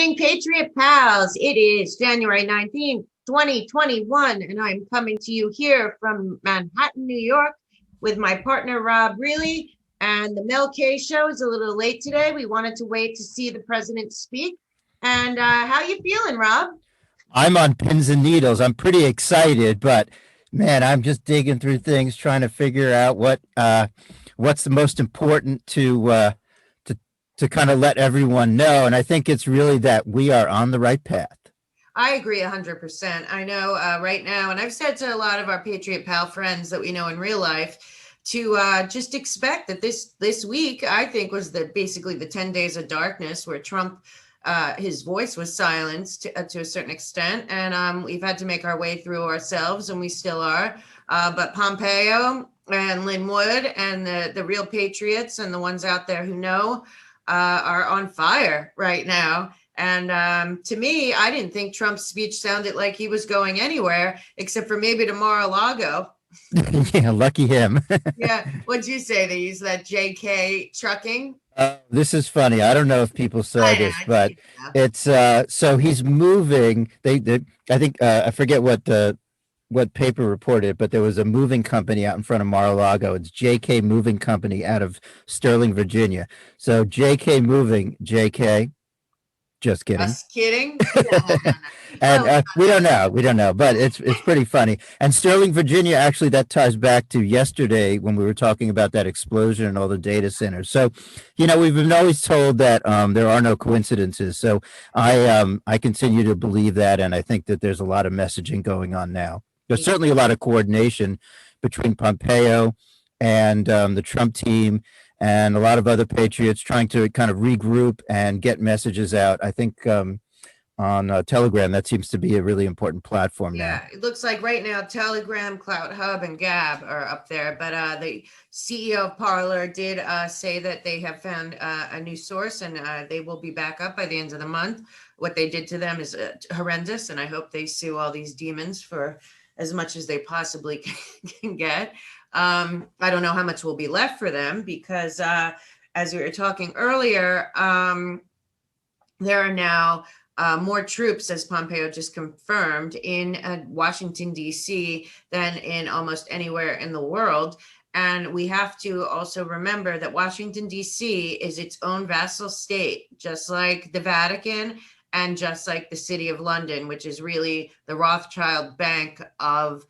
Evening, Patriot Pals. It is January 19th, 2021, and I'm coming to you here from Manhattan, New York, with my partner, Rob Really. And the Mel K show is a little late today. We wanted to wait to see the president speak. And how you feeling, Rob? I'm on pins and needles. I'm pretty excited, but man, I'm just digging through things, trying to figure out what's the most important to to kind of let everyone know. And I think it's really that we are on the right path. I agree 100%. I know right now, and I've said to a lot of our Patriot Pal friends that we know in real life to just expect that this week, I think, was basically the 10 days of darkness where Trump, his voice was silenced to a certain extent, and we've had to make our way through ourselves, and we still are. But Pompeo and Lynn Wood and the real patriots and the ones out there who know are on fire right now. And to me, I didn't think Trump's speech sounded like he was going anywhere except for maybe to Mar-a-Lago. Yeah, lucky him. Yeah. What'd you say? They use that JK trucking? This is funny. I don't know if people saw I know. this, but it's so he's moving. They I think I forget what paper reported it, but there was a moving company out in front of Mar-a-Lago. It's JK Moving Company out of Sterling, Virginia. So JK Moving, JK. Just kidding. Just kidding. No, no, no. And Well, we don't know, but it's pretty funny. And Sterling, Virginia, actually, that ties back to yesterday when we were talking about that explosion and all the data centers. So, we've been always told that there are no coincidences. So I continue to believe that, and I think that there's a lot of messaging going on now. There's certainly a lot of coordination between Pompeo and the Trump team and a lot of other patriots trying to kind of regroup and get messages out. I think on Telegram, that seems to be a really important platform now. yeah, it looks like right now Telegram, Cloud Hub, and Gab are up there. But the CEO of Parler did say that they have found a new source and they will be back up by the end of the month. What they did to them is horrendous, and I hope they sue all these demons for as much as they possibly can get. I don't know how much will be left for them because, as we were talking earlier, there are now more troops, as Pompeo just confirmed, in Washington, D.C. than in almost anywhere in the world. And we have to also remember that Washington, D.C. is its own vassal state, just like the Vatican and just like the City of London, which is really the Rothschild Bank of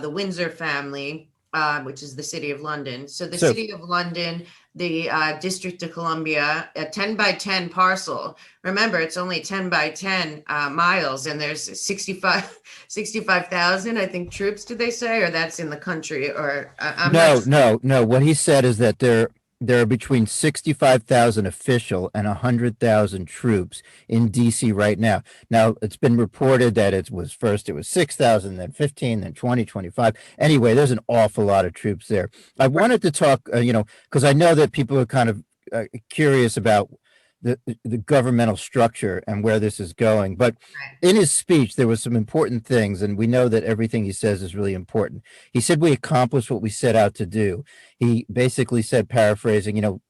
the Windsor family, which is the City of London. So the So City of London, the District of Columbia, a 10 by 10 parcel. Remember, it's only 10 by 10 miles, and there's 65,000, I think, troops, did they say? Or that's in the country, or I'm no, not. no, no. What he said is that there are between 65,000 official and 100,000 troops in DC right now. Now, it's been reported that it was 6,000, then 15, then 20, 25. Anyway, there's an awful lot of troops there. I wanted to talk, because I know that people are kind of curious about the governmental structure and where this is going. But in his speech, there was some important things, and we know that everything he says is really important. He said we accomplished what we set out to do. He basically said, paraphrasing,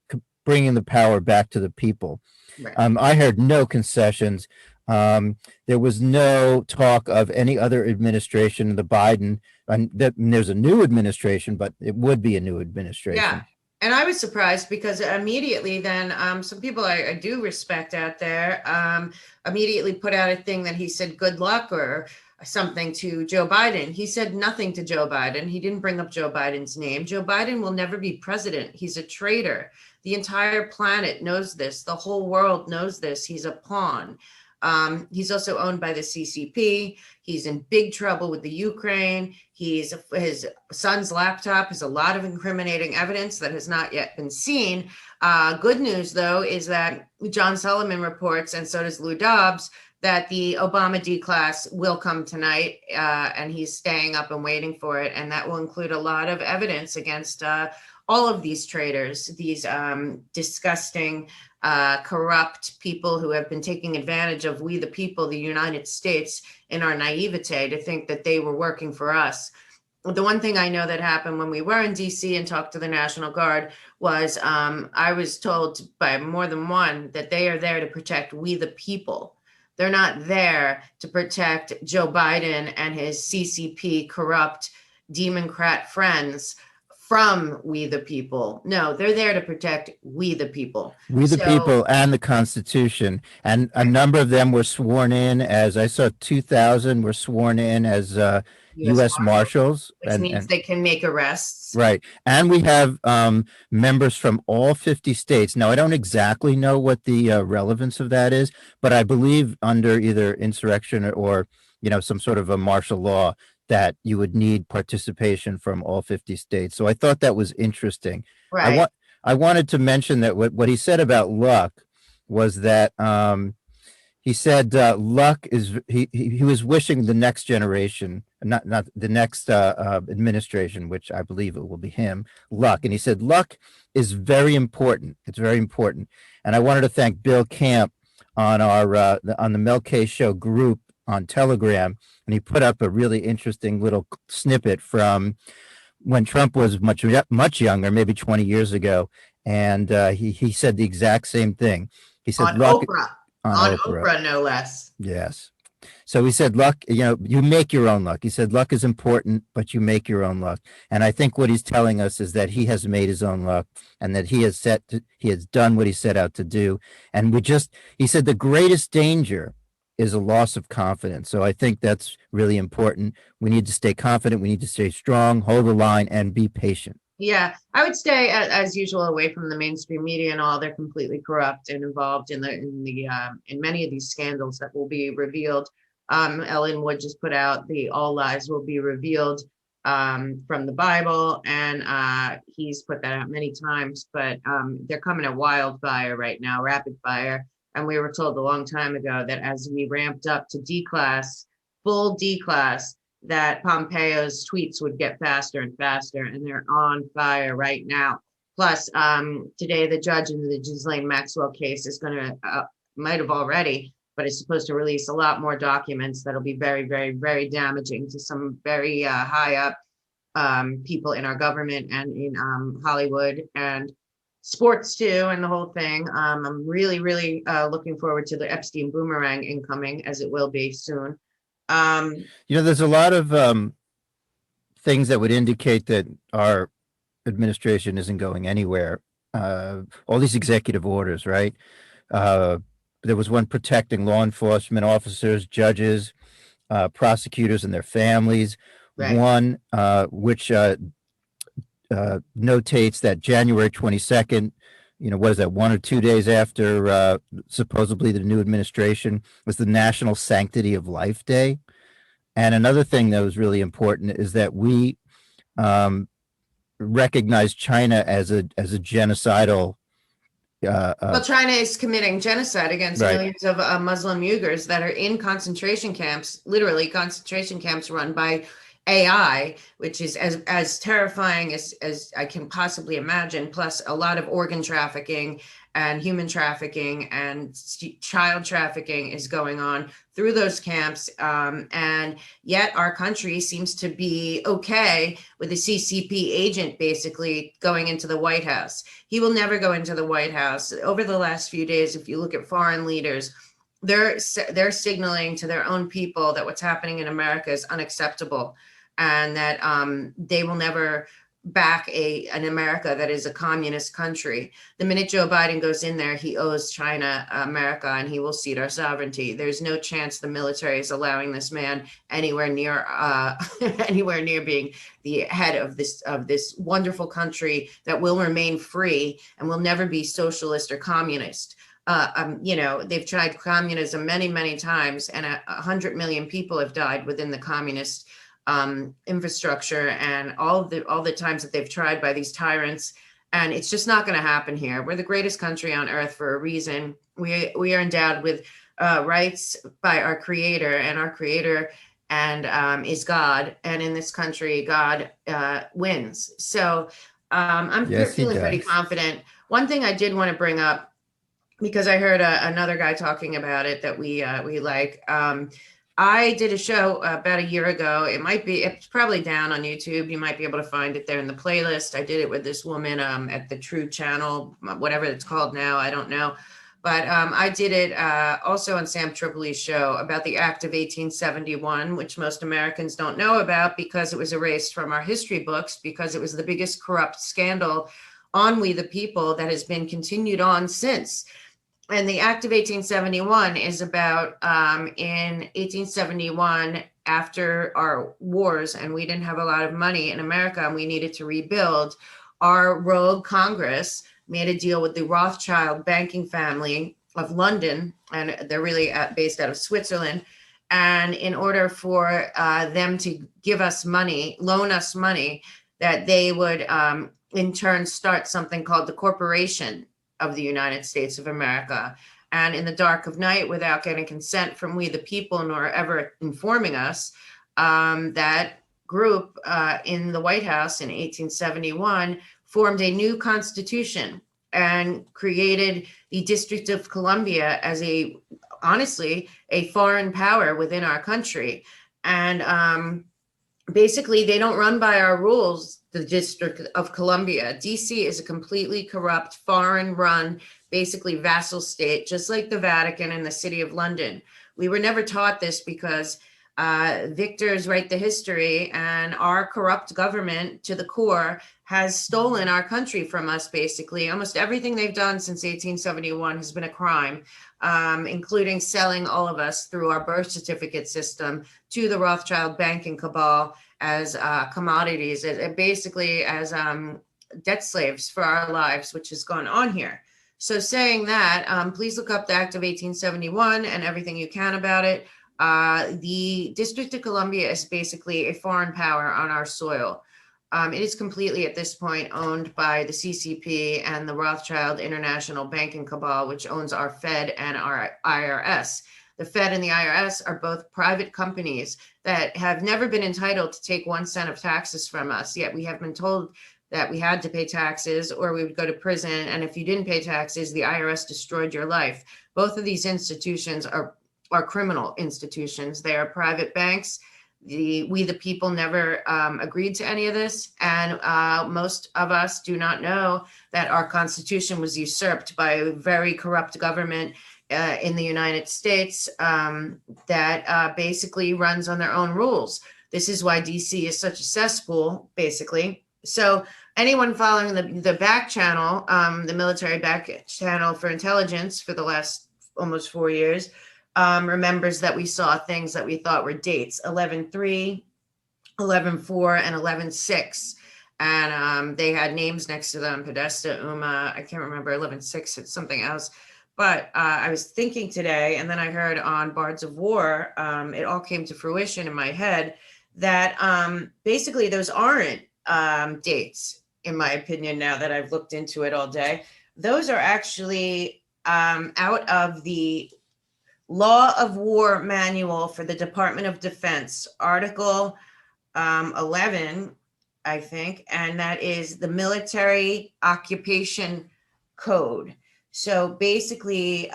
bringing the power back to the people. Right. I heard no concessions. There was no talk of any other administration. The Biden, and there's a new administration, but it would be a new administration. Yeah. And I was surprised because immediately then some people I do respect out there immediately put out a thing that he said good luck or something to Joe Biden. He said nothing to Joe Biden. He didn't bring up Joe Biden's name. Joe Biden will never be president. He's a traitor. The entire planet knows this. The whole world knows this. He's a pawn. He's also owned by the CCP. He's in big trouble with the Ukraine. His son's laptop has a lot of incriminating evidence that has not yet been seen. Good news, though, is that John Sullivan reports, and so does Lou Dobbs, that the Obama D-class will come tonight, and he's staying up and waiting for it. And that will include a lot of evidence against all of these traitors, these disgusting, corrupt people who have been taking advantage of we, the people, the United States, in our naivete to think that they were working for us. the one thing I know that happened when we were in DC and talked to the National Guard was I was told by more than one that they are there to protect we the people. They're not there to protect Joe Biden and his CCP corrupt Democrat friends from we the people. No, they're there to protect we the people. We the So, people and the Constitution, and a number of them were sworn in as I saw 2,000 were sworn in as U.S. U.S. Marshals, Marshals, which means they can make arrests. right, and we have members from all 50 states. Now, I don't exactly know what the relevance of that is, but I believe under either insurrection or some sort of a martial law that you would need participation from all 50 states. So I thought that was interesting. I Right. want I wanted to mention that what he said about luck was that he said luck is he was wishing the next generation, not the next administration, which I believe it will be him, luck. And he said luck is very important. It's very important. And I wanted to thank Bill Camp on our on the Mel K Show group on Telegram, and he put up a really interesting little snippet from when Trump was much younger, maybe 20 years ago, and he said the exact same thing. He On said luck Oprah, on on Oprah. Oprah, no less. Yes. So he said luck, you make your own luck. He said luck is important, but you make your own luck. And I think what he's telling us is that he has made his own luck and that he has done what he set out to do. And he said the greatest danger is a loss of confidence. So I think that's really important. We need to stay confident. We need to stay strong, hold the line, and be patient. Yeah, I would stay as usual away from the mainstream media and all. They're completely corrupt and involved in many of these scandals that will be revealed. Ellen Wood just put out the all lies will be revealed from the Bible, and he's put that out many times. But they're coming at wildfire right now, rapid fire. And we were told a long time ago that as we ramped up to D class, full D class, that Pompeo's tweets would get faster and faster, and they're on fire right now. Plus, today the judge in the Ghislaine Maxwell case is going to, might have already, but is supposed to release a lot more documents that'll be very, very, very damaging to some very high up people in our government and in Hollywood and sports too, and the whole thing. I'm really, really looking forward to the Epstein boomerang incoming, as it will be soon. There's a lot of things that would indicate that our administration isn't going anywhere. All these executive orders, right? There was one protecting law enforcement officers, judges, prosecutors, and their families. Right. One which notates that January 22nd, what is that, 1 or 2 days after supposedly the new administration, was the National Sanctity of Life Day. And another thing that was really important is that we recognize China as a genocidal. Well, China is committing genocide against Right. millions of Muslim Uyghurs that are in concentration camps, literally concentration camps run by AI, which is as terrifying as I can possibly imagine, plus a lot of organ trafficking and human trafficking and child trafficking is going on through those camps. And yet our country seems to be okay with a CCP agent basically going into the White House. He will never go into the White House. Over the last few days, if you look at foreign leaders, they're signaling to their own people that what's happening in America is unacceptable, and that they will never back an America that is a communist country. The minute Joe Biden goes in there, he owes China America, and he will cede our sovereignty. There's no chance the military is allowing this man anywhere near anywhere near being the head of this wonderful country that will remain free and will never be socialist or communist. They've tried communism many, many times, and 100 million people have died within the communist infrastructure, and all the times that they've tried by these tyrants, and it's just not going to happen here. We're the greatest country on earth for a reason. We are endowed with rights by our creator, and our creator is God, and in this country God wins. So I'm Yes, feeling pretty confident. One thing I did want to bring up, because I heard another guy talking about it that we like. I did a show about a year ago. It's probably down on YouTube. You might be able to find it there in the playlist. I did it with this woman at the True Channel, whatever it's called now. I don't know. But I did it also on Sam Tripoli's show about the Act of 1871, which most Americans don't know about because it was erased from our history books because it was the biggest corrupt scandal on We the People that has been continued on since. And the Act of 1871 is about in 1871, after our wars, and we didn't have a lot of money in America and we needed to rebuild, our rogue Congress made a deal with the Rothschild banking family of London, and they're really based out of Switzerland. And in order for them to give us money, loan us money, that they would in turn start something called the Corporation of the United States of America. And in the dark of night, without getting consent from We the People, nor ever informing us, that group in the White House in 1871 formed a new constitution and created the District of Columbia as honestly, a foreign power within our country. And basically, they don't run by our rules, the District of Columbia. DC is a completely corrupt, foreign run, basically vassal state, just like the Vatican and the City of London. We were never taught this because victors write the history, and our corrupt government to the core has stolen our country from us, basically. Almost everything they've done since 1871 has been a crime, including selling all of us through our birth certificate system to the Rothschild banking cabal as commodities, basically as debt slaves for our lives, which has gone on here. So saying that, please look up the Act of 1871 and everything you can about it. The District of Columbia is basically a foreign power on our soil. It is completely at this point owned by the CCP and the Rothschild International Banking Cabal, which owns our Fed and our IRS. The Fed and the IRS are both private companies that have never been entitled to take 1 cent of taxes from us, yet we have been told that we had to pay taxes or we would go to prison. And if you didn't pay taxes, the IRS destroyed your life. Both of these institutions are criminal institutions. They are private banks. We the people never agreed to any of this. And most of us do not know that our Constitution was usurped by a very corrupt government in the United States that basically runs on their own rules. This is why DC is such a cesspool, basically. So anyone following the back channel, the military back channel for intelligence for the last almost 4 years, remembers that we saw things that we thought were dates: 11/3, 11/4, and 11/6. And they had names next to them: Podesta, Uma, I can't remember, 11/6, it's something else. But I was thinking today, and then I heard on Bards of War, it all came to fruition in my head, that basically those aren't dates, in my opinion, now that I've looked into it all day. Those are actually out of the Law of War Manual for the Department of Defense, Article 11, I think, and that is the Military Occupation Code. So basically,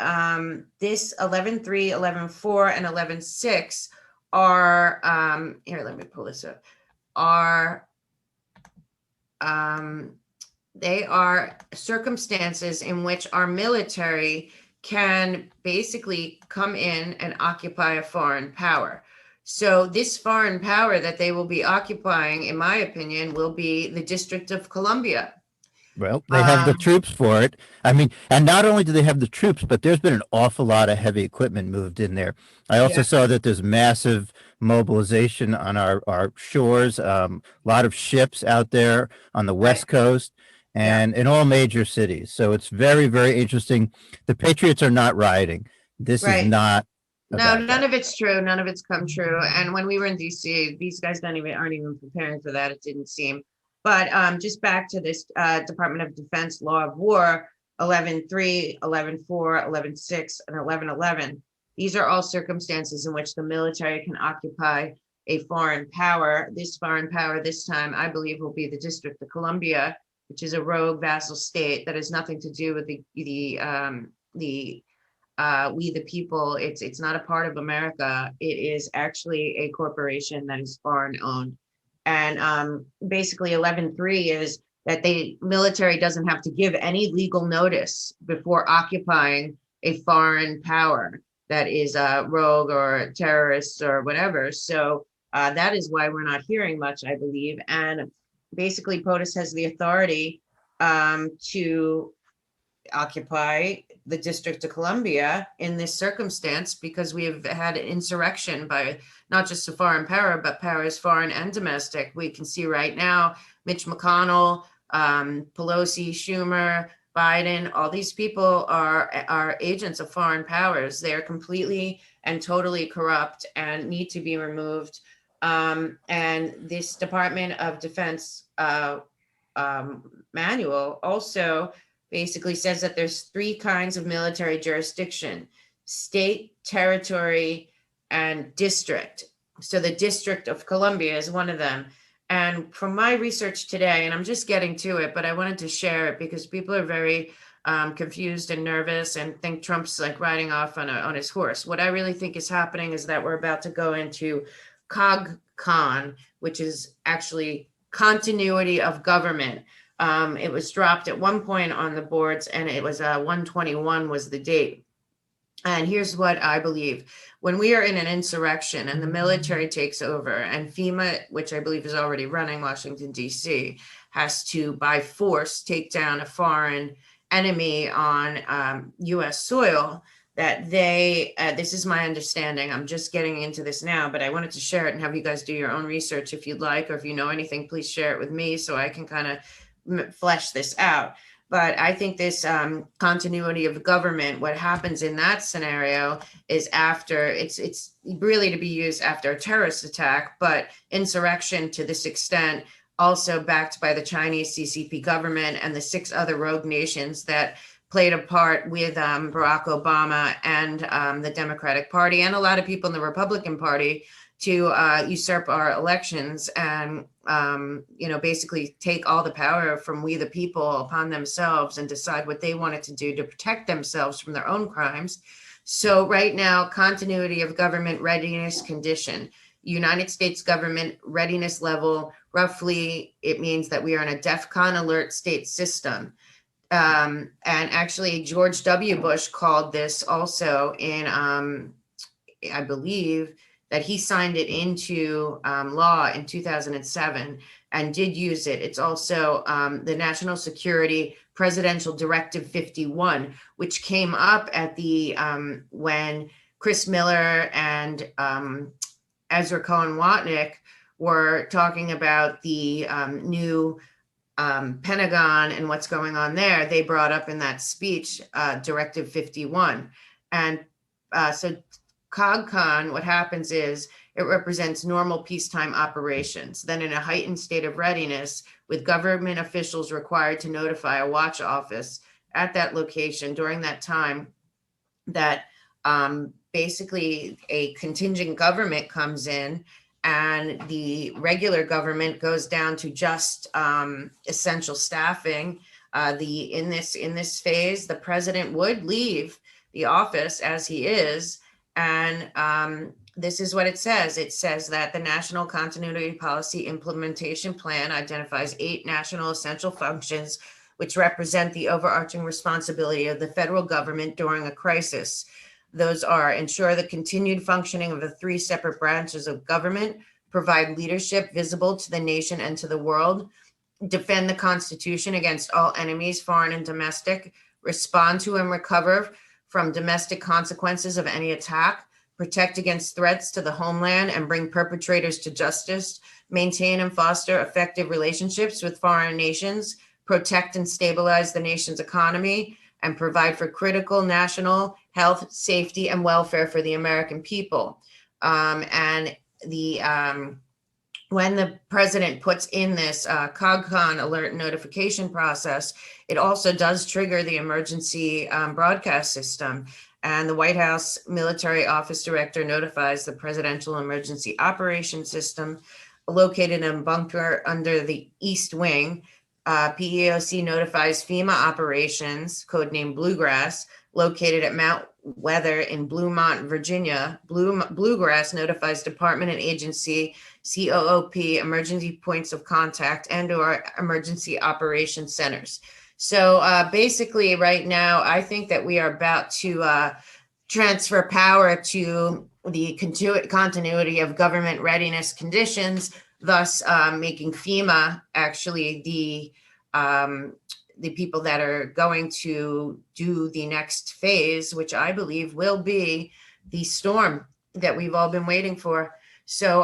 this 11/3, 11/4, and 11/6 are, here, let me pull this up, they are circumstances in which our military can basically come in and occupy a foreign power. So this foreign power that they will be occupying, in my opinion, will be the District of Columbia. Well, they have the troops for it. I mean, and not only do they have the troops, but there's been an awful lot of heavy equipment moved in there. I also saw that there's massive mobilization on our shores, a lot of ships out there on the West Coast and in all major cities. So it's very, very interesting. The Patriots are not rioting. This is not. No, none of it's true. None of it's come true. And when we were in DC, these guys aren't even preparing for that, it didn't seem. But just back to this Department of Defense Law of War, 11/3, 11/4, 11/6, and 11/11. These are all circumstances in which the military can occupy a foreign power. This foreign power this time, I believe, will be the District of Columbia, which is a rogue vassal state that has nothing to do with the We the People, it's not a part of America. It is actually a corporation that is foreign owned. And basically 11.3 is that the military doesn't have to give any legal notice before occupying a foreign power that is rogue or terrorists or whatever. So that is why we're not hearing much, I believe. And basically POTUS has the authority to occupy the District of Columbia in this circumstance, because we have had an insurrection by not just a foreign power, but powers foreign and domestic. We can see right now, Mitch McConnell, Pelosi, Schumer, Biden, all these people are agents of foreign powers. They are completely and totally corrupt and need to be removed. And this Department of Defense manual also basically says that there's 3 kinds of military jurisdiction: state, territory, and district. So the District of Columbia is one of them. And from my research today, and I'm just getting to it, but I wanted to share it because people are very confused and nervous and think Trump's like riding off on his horse. What I really think is happening is that we're about to go into COG-CON, which is actually continuity of government. It was dropped at one point on the boards, and it was 121 was the date. And here's what I believe. When we are in an insurrection and the military takes over, and FEMA, which I believe is already running Washington, D.C., has to, by force, take down a foreign enemy on U.S. soil, that they, this is my understanding, I'm just getting into this now, but I wanted to share it and have you guys do your own research if you'd like, or if you know anything, please share it with me so I can kind of flesh this out. But I think this continuity of government, what happens in that scenario is after, it's really to be used after a terrorist attack, but insurrection to this extent, also backed by the Chinese CCP government and the 6 other rogue nations that played a part with Barack Obama and the Democratic Party and a lot of people in the Republican Party to usurp our elections and, basically take all the power from we the people upon themselves and decide what they wanted to do to protect themselves from their own crimes. So right now, continuity of government readiness condition, United States government readiness level, roughly, it means that we are in a DEFCON alert state system. And actually, George W. Bush called this also in, I believe, that he signed it into law in 2007 and did use it. It's also the National Security Presidential Directive 51, which came up at the when Chris Miller and Ezra Cohen Watnick were talking about the new Pentagon and what's going on there. They brought up in that speech Directive 51. And so COG-CON, what happens is it represents normal peacetime operations. Then in a heightened state of readiness, with government officials required to notify a watch office at that location during that time, that basically a contingent government comes in and the regular government goes down to just essential staffing. In this phase, the president would leave the office as he is. And this is what it says. It says that the National Continuity Policy Implementation Plan identifies 8 national essential functions which represent the overarching responsibility of the federal government during a crisis. Those are: ensure the continued functioning of the 3 separate branches of government, provide leadership visible to the nation and to the world, defend the Constitution against all enemies, foreign and domestic, respond to and recover from domestic consequences of any attack, protect against threats to the homeland and bring perpetrators to justice, maintain and foster effective relationships with foreign nations, protect and stabilize the nation's economy, and provide for critical national health, safety, and welfare for the American people. And when the president puts in this COG-CON alert notification process, it also does trigger the emergency broadcast system. And the White House Military Office Director notifies the Presidential Emergency Operations System located in a bunker under the East Wing. PEOC notifies FEMA operations, codenamed Bluegrass, located at Mount Weather in Bluemont, Virginia. Bluegrass notifies department and agency COOP emergency points of contact and/or emergency operation centers. So basically, right now, I think that we are about to transfer power to the continuity of government readiness conditions, thus making FEMA actually the people that are going to do the next phase, which I believe will be the storm that we've all been waiting for. So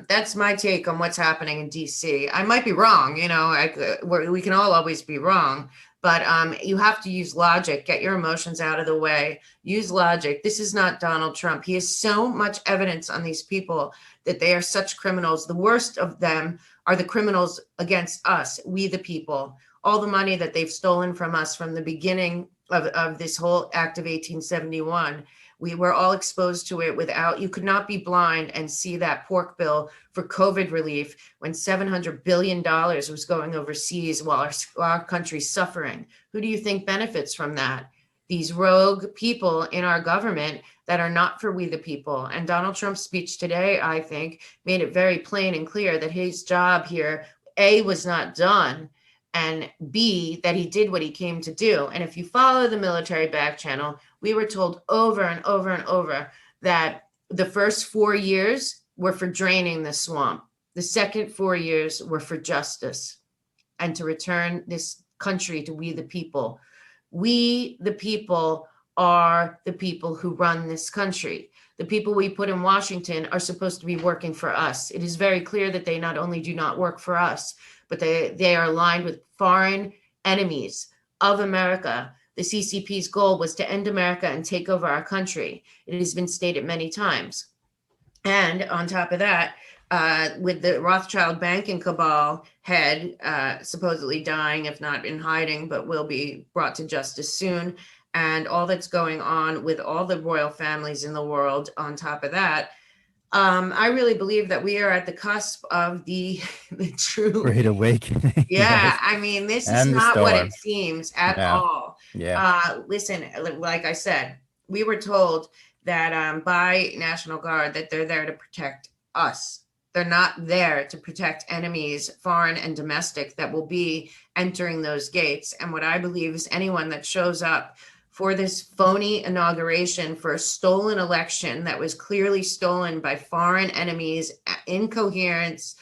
that's my take on what's happening in DC. I might be wrong, you know, we can all always be wrong, but you have to use logic, get your emotions out of the way, use logic. This is not Donald Trump. He has so much evidence on these people that they are such criminals. The worst of them are the criminals against us, we the people. All the money that they've stolen from us from the beginning of this whole Act of 1871. We were all exposed to it without, you could not be blind and see that pork bill for COVID relief when $700 billion was going overseas while our country's suffering. Who do you think benefits from that? These rogue people in our government that are not for we the people. And Donald Trump's speech today, I think, made it very plain and clear that his job here, A, was not done, and B, that he did what he came to do. And if you follow the military back channel, we were told over and over and over that the first 4 years were for draining the swamp. The second 4 years were for justice and to return this country to we the people. We the people are the people who run this country. The people we put in Washington are supposed to be working for us. It is very clear that they not only do not work for us, but they are aligned with foreign enemies of America. The CCP's goal was to end America and take over our country. It has been stated many times. And on top of that, with the Rothschild banking cabal head supposedly dying, if not in hiding, but will be brought to justice soon, and all that's going on with all the royal families in the world on top of that, I really believe that we are at the cusp of the true Great awakening. yeah, Yes. I mean, this is And the not what storm. it seems at Yeah. all. Yeah. Listen, like I said, we were told that by National Guard that they're there to protect us. They're not there to protect enemies, foreign and domestic, that will be entering those gates. And what I believe is anyone that shows up for this phony inauguration for a stolen election that was clearly stolen by foreign enemies in coordination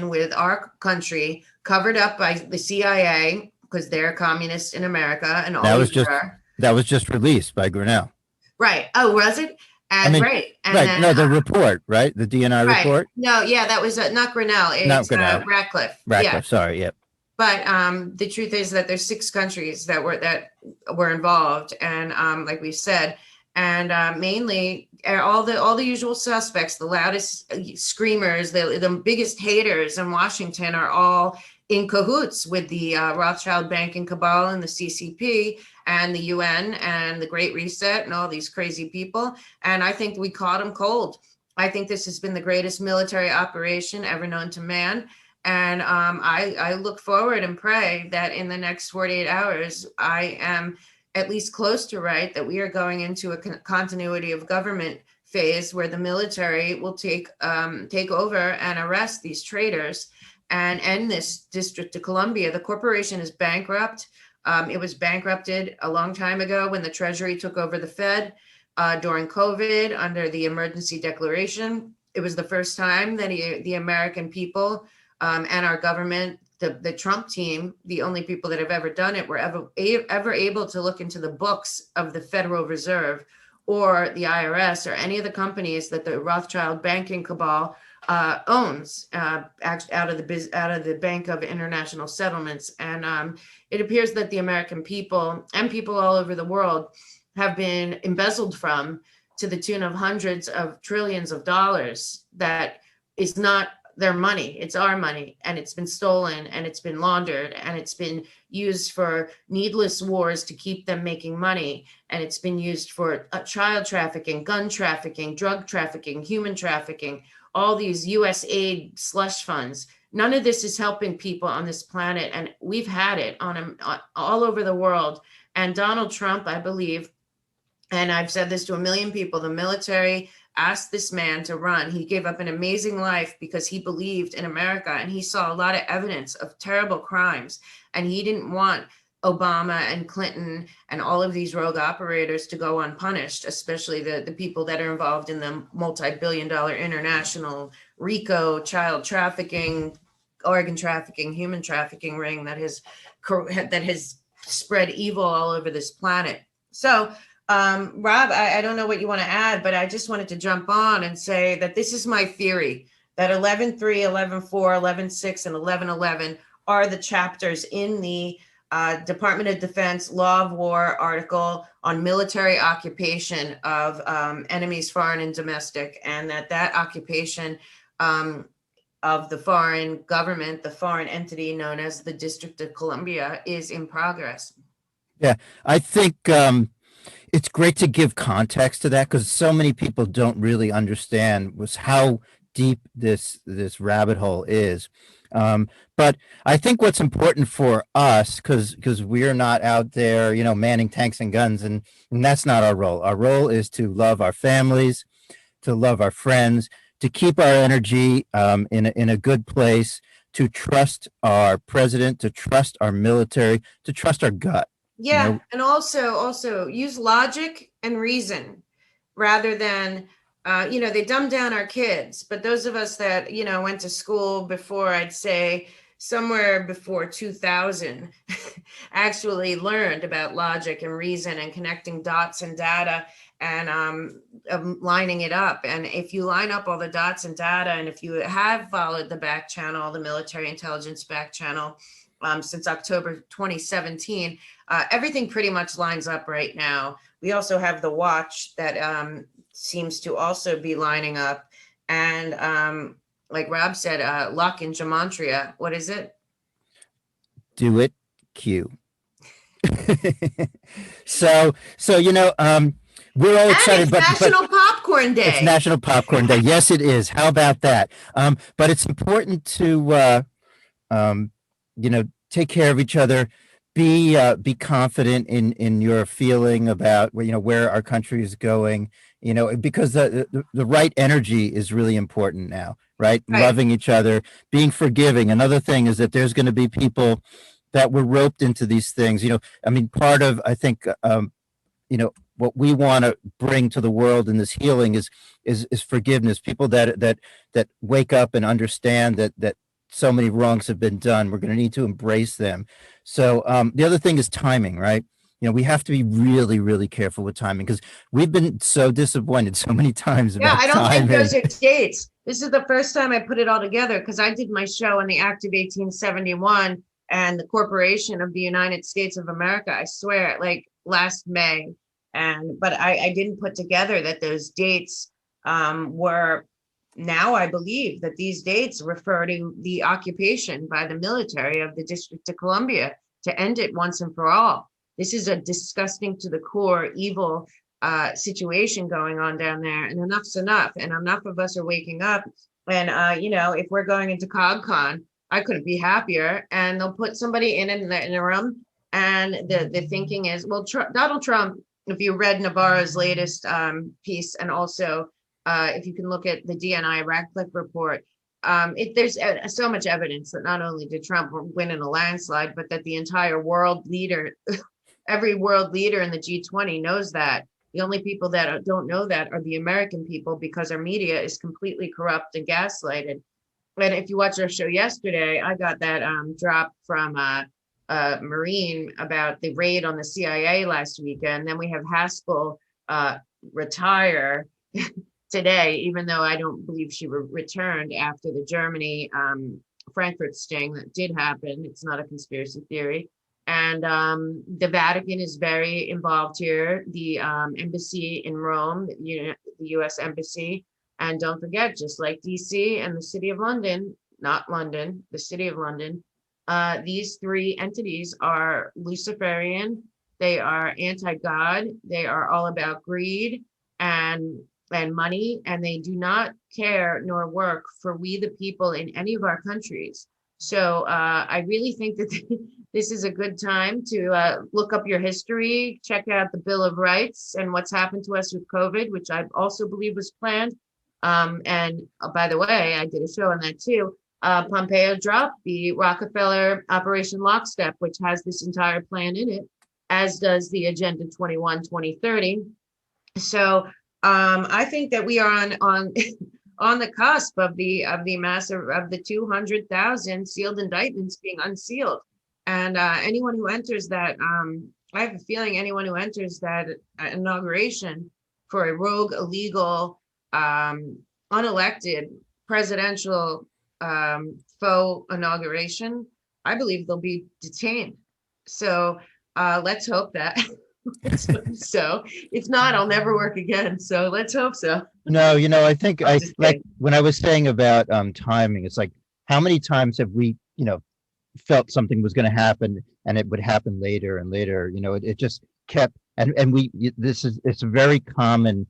with our country, covered up by the CIA, because they're communists in America and always were. That was just released by Grinnell. Right. Oh, was it? Right. And right. then, no, the report, right? The DNI right. report. No, yeah, that was not Grinnell. It's Not Grinnell. Ratcliffe. Ratcliffe. Yeah. Sorry. Yep. But the truth is that there's 6 countries that were involved, and like we said, and mainly all the usual suspects, the loudest screamers, the biggest haters in Washington are all in cahoots with the Rothschild banking cabal and the CCP and the UN and the Great Reset and all these crazy people. And I think we caught them cold. I think this has been the greatest military operation ever known to man. And I look forward and pray that in the next 48 hours, I am at least close to right, that we are going into a continuity of government phase where the military will take over and arrest these traitors and end this District of Columbia. The corporation is bankrupt. It was bankrupted a long time ago when the Treasury took over the Fed during COVID under the emergency declaration. It was the first time that the American people and our government, the Trump team, the only people that have ever done it, were ever able to look into the books of the Federal Reserve or the IRS or any of the companies that the Rothschild banking cabal owns out of the Bank of International Settlements. And it appears that the American people and people all over the world have been embezzled from to the tune of hundreds of trillions of dollars. That is not their money, it's our money, and it's been stolen and it's been laundered and it's been used for needless wars to keep them making money, and it's been used for child trafficking, gun trafficking, drug trafficking, human trafficking, all these US aid slush funds. None of this is helping people on this planet, and we've had it on all over the world. And Donald Trump, I believe, and I've said this to a million people, the military asked this man to run. He gave up an amazing life because he believed in America, and he saw a lot of evidence of terrible crimes. And he didn't want Obama and Clinton and all of these rogue operators to go unpunished, especially the people that are involved in the multi-billion-dollar international RICO child trafficking, organ trafficking, human trafficking ring that has spread evil all over this planet. So Rob, I don't know what you want to add, but I just wanted to jump on and say that this is my theory that 11.3, 11.4, 11.6, and 11.11 are the chapters in the Department of Defense Law of War article on military occupation of enemies, foreign and domestic, and that occupation of the foreign government, the foreign entity known as the District of Columbia, is in progress. Yeah, I think it's great to give context to that because so many people don't really understand was how deep this rabbit hole is. But I think what's important for us, because we're not out there, manning tanks and guns, and that's not our role. Our role is to love our families, to love our friends, to keep our energy in a good place, to trust our president, to trust our military, to trust our gut. Yeah, and also use logic and reason rather than they dumb down our kids, but those of us that went to school before, I'd say somewhere before 2000, actually learned about logic and reason and connecting dots and data and lining it up. And if you line up all the dots and data, and if you have followed the back channel, the military intelligence back channel, since October 2017, everything pretty much lines up right now. We also have the watch that seems to also be lining up. And like Rob said, luck in gematria. What is it? Do it, Q. so we're all excited, and it's National Popcorn Day. It's National Popcorn Day. Yes, it is. How about that? But it's important to take care of each other. Be confident in your feeling about where our country is going. Because the right energy is really important now, right? Loving each other, being forgiving. Another thing is that there's going to be people that were roped into these things. Part of, I think, what we want to bring to the world in this healing is forgiveness. People that wake up and understand that so many wrongs have been done. We're going to need to embrace them. So the other thing is timing, right? We have to be really, really careful with timing because we've been so disappointed so many times about I don't timing. think those are dates. This is the first time I put it all together because I did my show on the Act of 1871 and the Corporation of the United States of America. I swear, like last May. But I didn't put together that those dates were. Now I believe that these dates refer to the occupation by the military of the District of Columbia to end it once and for all. This is a disgusting to the core evil situation going on down there, and enough's enough. And enough of us are waking up. And if we're going into CogCon, I couldn't be happier. And they'll put somebody in a room, and the thinking is, well, Donald Trump. If you read Navarro's latest piece, and also if you can look at the DNI Radcliffe report, there's so much evidence that not only did Trump win in a landslide, but that the entire world leader, every world leader in the G20 knows that. The only people that don't know that are the American people because our media is completely corrupt and gaslighted. And if you watch our show yesterday, I got that drop from Marine about the raid on the CIA last weekend. Then we have Haspel retire today, even though I don't believe she returned after the Germany Frankfurt sting that did happen. It's not a conspiracy theory. And the Vatican is very involved here. The embassy in Rome, the US embassy. And don't forget, just like DC and the City of London, not London, the City of London, these three entities are Luciferian, they are anti-God, they are all about greed and money, and they do not care nor work for we the people in any of our countries. So I really think that this is a good time to look up your history, check out the Bill of Rights and what's happened to us with COVID, which I also believe was planned. And by the way, I did a show on that too. Pompeo dropped the Rockefeller Operation Lockstep, which has this entire plan in it, as does the Agenda 21 2030. So I think that we are on on the cusp of the massive of the 200,000 sealed indictments being unsealed, and anyone who enters that, I have a feeling anyone who enters that inauguration for a rogue, illegal, unelected presidential faux inauguration, I believe they'll be detained. So let's hope that. Let's hope so. If not, I'll never work again. So let's hope so. No, I think I'm I just like kidding. when I was saying about timing, it's like how many times have we, felt something was going to happen and it would happen later and later, it just kept and this is it's a very common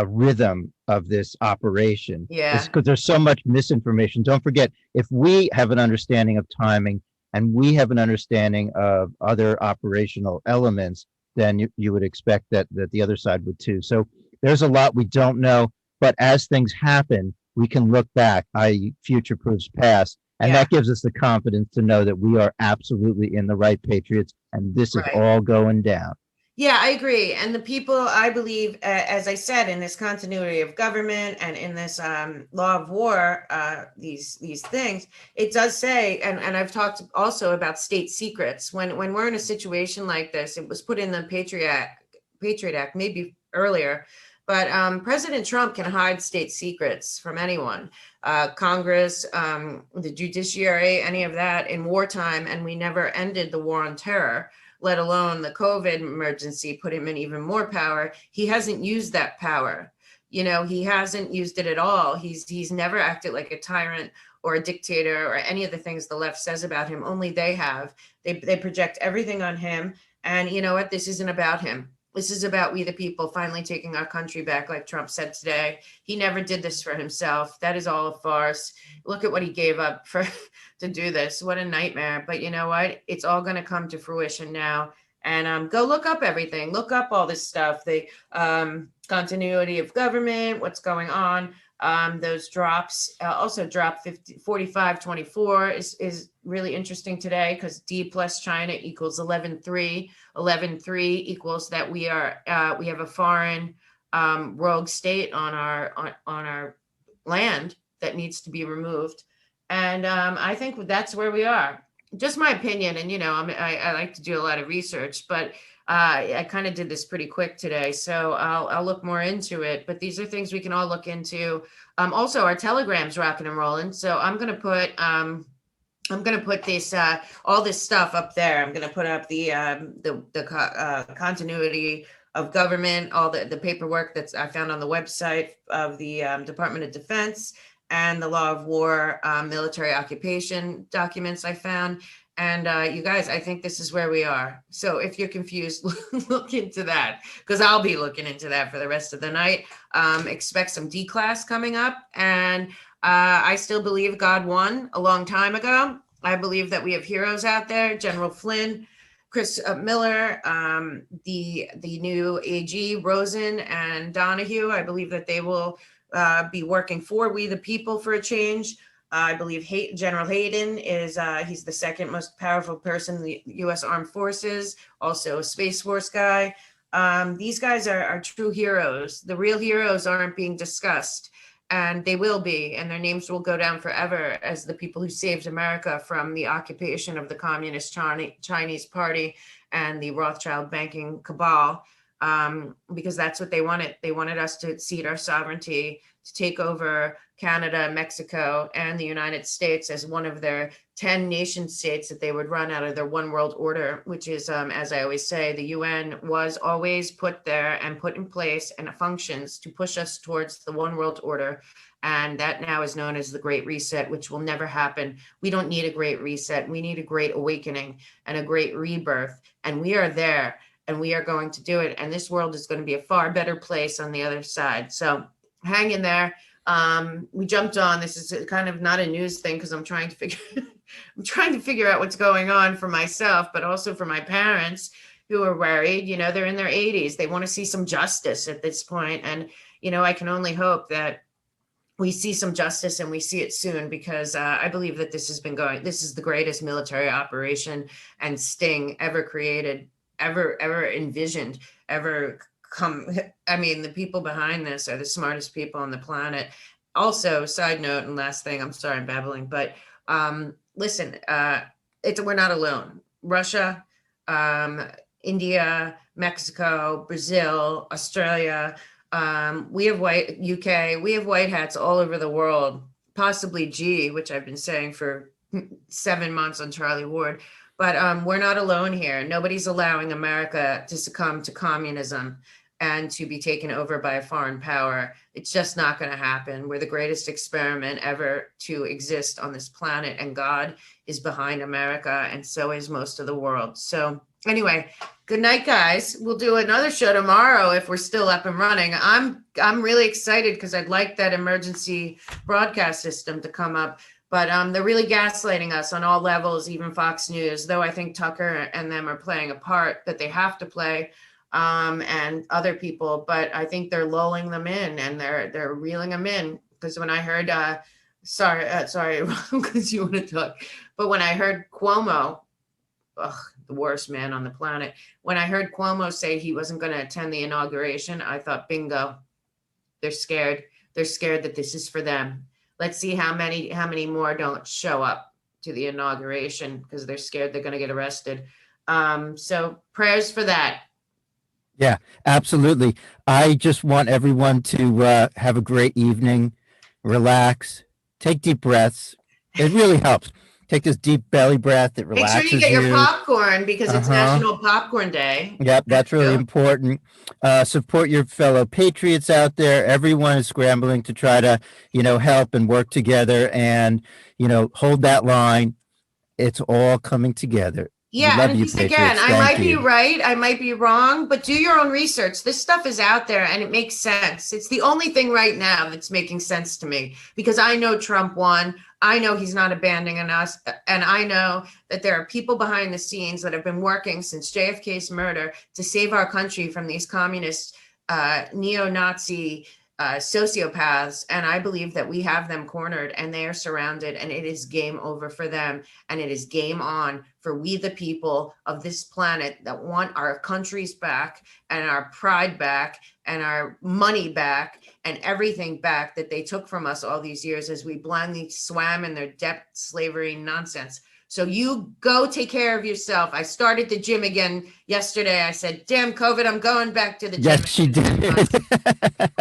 rhythm of this operation. It's Yeah, because there's so much misinformation. Don't forget, if we have an understanding of timing and we have an understanding of other operational elements, then you would expect that the other side would too. So there's a lot we don't know, but as things happen, we can look back, i.e., future proofs past, and yeah, that gives us the confidence to know that we are absolutely in the right, Patriots, and this is right. all going down. Yeah, I agree. And the people, I believe, as I said, in this continuity of government and in this law of war, these things, it does say, and I've talked also about state secrets. When we're in a situation like this, it was put in the Patriot Act maybe earlier, but President Trump can hide state secrets from anyone, Congress, the judiciary, any of that in wartime, and we never ended the war on terror, let alone the COVID emergency, put him in even more power. He hasn't used that power. He hasn't used it at all. He's never acted like a tyrant or a dictator or any of the things the left says about him. Only they have. They project everything on him. And you know what? This isn't about him. This is about we the people finally taking our country back, like Trump said today. He never did this for himself. That is all a farce. Look at what he gave up for to do this. What a nightmare. But you know what? It's all going to come to fruition now. And go look up everything. Look up all this stuff. The continuity of government, what's going on. Those drops, also drop 4524 is really interesting today because D plus China equals 11.3. 11.3 equals that we have a foreign rogue state on our land that needs to be removed. And I think that's where we are. Just my opinion. And, I like to do a lot of research, but I kind of did this pretty quick today. So I'll look more into it. But these are things we can all look into. Also, our Telegram's rocking and rolling. So I'm gonna put this all this stuff up there. I'm gonna put up the continuity of government, all the paperwork that's I found on the website of the Department of Defense and the law of war, military occupation documents I found. And you guys, I think this is where we are. So if you're confused, look into that because I'll be looking into that for the rest of the night. Expect some D class coming up, and I still believe God won a long time ago. I believe that we have heroes out there, General Flynn, Chris Miller, the new AG Rosen and Donahue. I believe that they will be working for we the people for a change. I believe General Hayden is he's the second most powerful person in the U.S. Armed Forces, also a Space Force guy. These guys are true heroes. The real heroes aren't being discussed, and they will be, and their names will go down forever as the people who saved America from the occupation of the Communist Chinese Party and the Rothschild banking cabal, because that's what they wanted. They wanted us to cede our sovereignty, to take over Canada, Mexico, and the United States as one of their 10 nation states that they would run out of their one world order, which is, as I always say, the UN was always put there and put in place and functions to push us towards the one world order. And that now is known as the Great Reset, which will never happen. We don't need a great reset. We need a great awakening and a great rebirth. And we are there and we are going to do it. And this world is going to be a far better place on the other side. So hang in there. We jumped on, this is kind of not a news thing because I'm trying to figure I'm trying to figure out what's going on for myself, but also for my parents who are worried. They're in their 80s. They want to see some justice at this point. And, I can only hope that we see some justice and we see it soon, because I believe that this is the greatest military operation and sting ever created, ever envisioned, ever come. I mean, the people behind this are the smartest people on the planet. Also, side note and last thing, I'm sorry I'm babbling, but listen, we're not alone. Russia, um, India, Mexico, Brazil, Australia, we have UK, we have white hats all over the world, possibly G, which I've been saying for 7 months on Charlie Ward. But we're not alone here. Nobody's allowing America to succumb to communism and to be taken over by a foreign power. It's just not going to happen. We're the greatest experiment ever to exist on this planet, and God is behind America, and so is most of the world. So anyway, good night, guys. We'll do another show tomorrow if we're still up and running. I'm really excited because I'd like that emergency broadcast system to come up. But they're really gaslighting us on all levels, even Fox News, though I think Tucker and them are playing a part that they have to play, and other people. But I think they're lulling them in, and they're reeling them in. Because when I heard, sorry, because you want to talk, but when I heard Cuomo, the worst man on the planet, when I heard Cuomo say he wasn't going to attend the inauguration, I thought, bingo, they're scared. They're scared that this is for them. Let's see how many more don't show up to the inauguration because they're scared they're going to get arrested. So prayers for that. Yeah, absolutely. I just want everyone to have a great evening, relax, take deep breaths. It really helps. Take this deep belly breath. It Make sure relaxes you get your you. popcorn because it's Uh-huh. National Popcorn Day. Yep, that's really important. Support your fellow patriots out there. Everyone is scrambling to try to, help and work together and, hold that line. It's all coming together. We Yeah, love and you, just again, patriots. I Thank might be you. right, I might be wrong, but do your own research. This stuff is out there and it makes sense. It's the only thing right now that's making sense to me, because I know Trump won. I know he's not abandoning us. And I know that there are people behind the scenes that have been working since JFK's murder to save our country from these communist, neo-Nazi, sociopaths. And I believe that we have them cornered and they are surrounded, and it is game over for them. And it is game on for we, the people of this planet that want our countries back and our pride back and our money back and everything back that they took from us all these years as we blindly swam in their debt slavery nonsense. So you go take care of yourself. I started the gym again yesterday. I said, damn COVID, I'm going back to the gym. Yes, she did.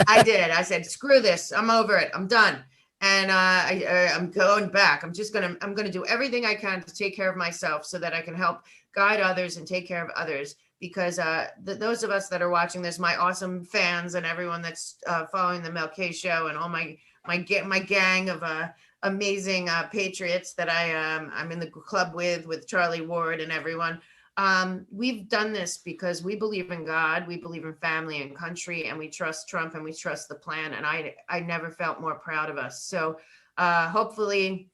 I did. I said, screw this. I'm over it. I'm done. And I'm going back. I'm going to do everything I can to take care of myself so that I can help guide others and take care of others. Because those of us that are watching this, my awesome fans and everyone that's following the Mel K show and all my gang of amazing patriots that I'm in the club with Charlie Ward and everyone. We've done this because we believe in God, we believe in family and country, and we trust Trump and we trust the plan. And I never felt more proud of us. So hopefully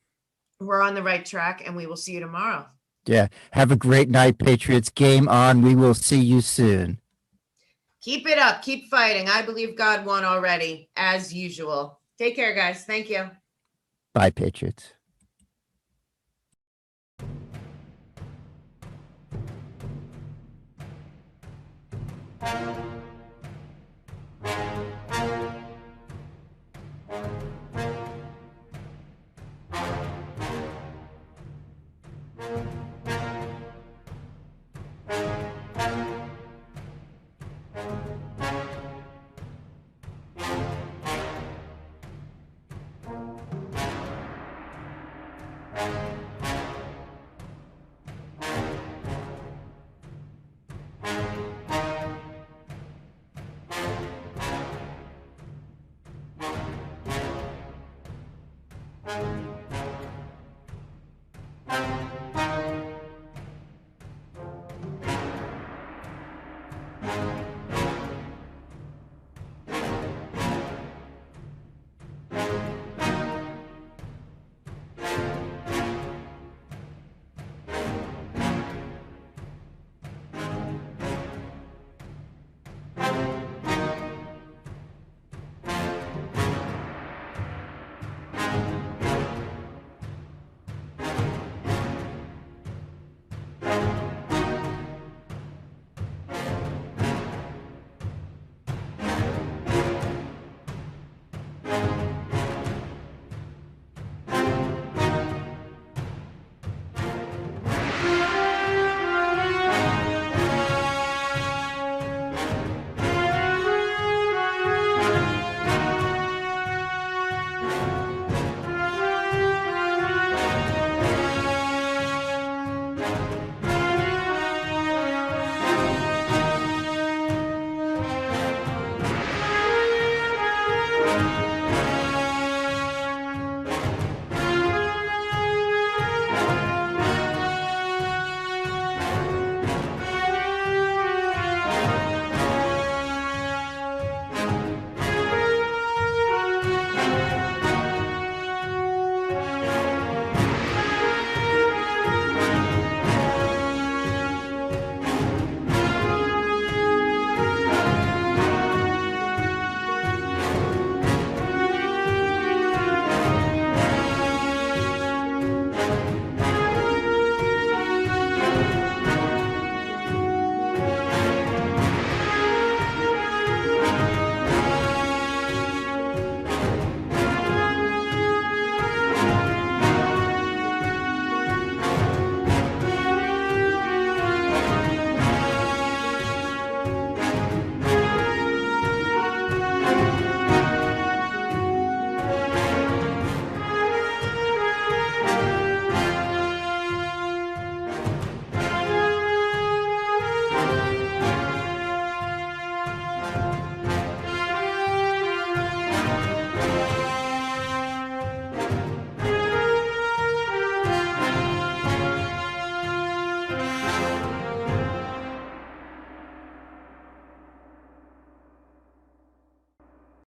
we're on the right track, and we will see you tomorrow. Yeah. Have a great night, Patriots. Game on. We will see you soon. Keep it up. Keep fighting. I believe God won already, as usual. Take care, guys. Thank you. Bye, Patriots.